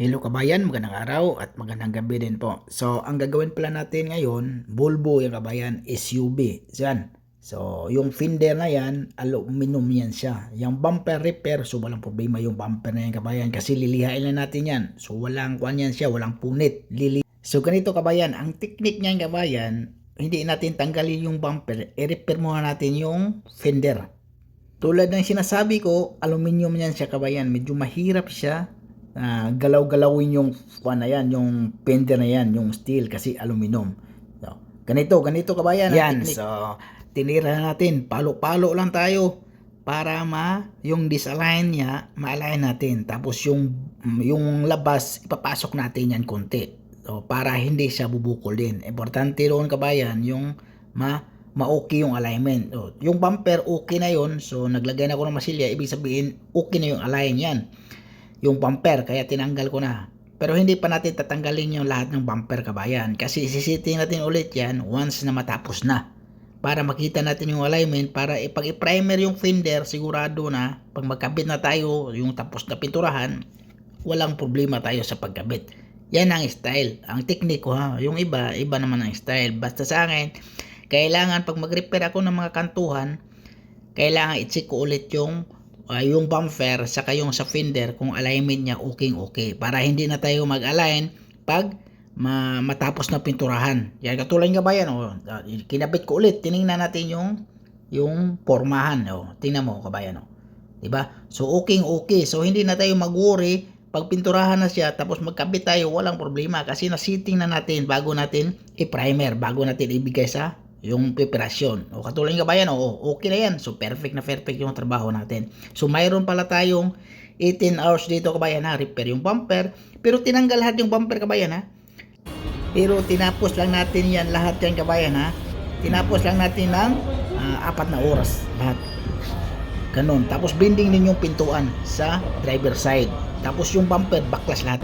Hello kabayan, magandang araw at magandang gabi din po. So, ang gagawin pala natin ngayon, Volvo yung kabayan, SUV. Yan. So, yung fender na yan, aluminum yan siya. Yung bumper repair, so walang problema yung bumper na yan kabayan kasi lilihain lang natin yan. So, walang kuan yan siya, walang punit. So, ganito kabayan, ang technique niyan kabayan, hindi natin tanggalin yung bumper, i-repair muna natin yung fender. Tulad ng sinasabi ko, aluminum yan siya kabayan, medyo mahirap siya galaw-galawin yung na yan, yung fender na yan, yung steel kasi aluminum. So, ganito kabayan. Yan, so tinira natin, palo-palo lang tayo para yung disalign niya, ma-align natin. Tapos yung labas, ipapasok natin yan konti. So, para hindi siya bubukol din. Importante doon kabayan, yung ma-okay yung alignment. So, yung bumper, okay na yon. So, naglagay na ako ng masilya, ibig sabihin, okay na yung align yan. Yung bumper, kaya tinanggal ko na. Pero hindi pa natin tatanggalin yung lahat ng bumper kabayan. Kasi sisiting natin ulit yan once na matapos na. Para makita natin yung alignment, para pag i-primer yung fender, sigurado na pag magkabit na tayo, yung tapos na pinturahan, walang problema tayo sa pagkabit. Yan ang style. Ang technique ko ha. Yung iba naman ang style. Basta sa akin, kailangan pag mag-repair ako ng mga kantuhan, kailangan i-check ko ulit yung bumper saka yung sa fender kung alignment niya okay para hindi na tayo mag-align pag matapos na pinturahan. Yan katulad ng kabayan, kinabit ko ulit, tiningnan natin yung pormahan, tingnan mo kabayan, di ba? So okay, so hindi na tayo mag-worry pag pinturahan na siya tapos magkabit tayo, walang problema kasi na-setting na natin bago natin i-primer, bago natin ibigay sa yung preparasyon. O katulad ng kabayan, okay na yan. So perfect yung trabaho natin. So mayroon pala tayong 18 hours dito kabayan ha, repair yung bumper. Pero tinanggal lahat yung bumper kabayan ha. Pero tinapos lang natin yan lahat yan kabayan ha. Tinapos lang natin ng 4 na oras lahat. Ganun. Tapos bending din yung pintuan sa driver side. Tapos yung bumper, backlash lahat.